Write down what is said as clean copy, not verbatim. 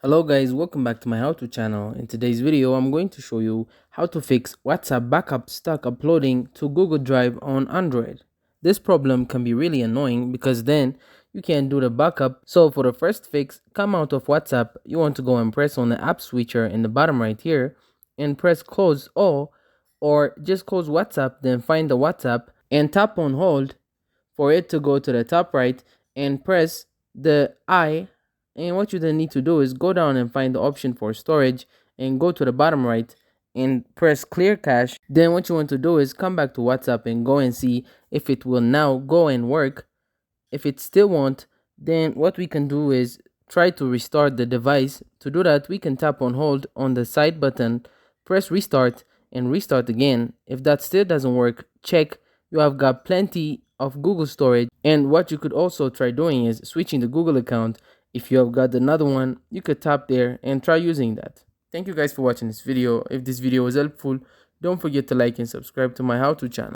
Hello guys, welcome back to my how to channel. In today's video, I'm going to show you how to fix WhatsApp backup stuck uploading to Google Drive on Android. This problem can be really annoying because then you can't do the backup. So for the first fix, come out of WhatsApp. You want to go and press on the app switcher in the bottom right here and press close all, or just close WhatsApp, then find the WhatsApp and tap on hold for it to go to the top right and press the I. And what you then need to do is go down and find the option for storage and go to the bottom right and press clear cache. Then what you want to do is come back to WhatsApp and go and see if it will now go and work. If it still won't, then what we can do is try to restart the device. To do that, we can tap on hold on the side button, press restart and restart again. If that still doesn't work, check you have got plenty of Google storage. And what you could also try doing is switching the Google account. If you have got another one, you could tap there and try using that. Thank you guys for watching this video. If this video was helpful, don't forget to like and subscribe to my how to channel.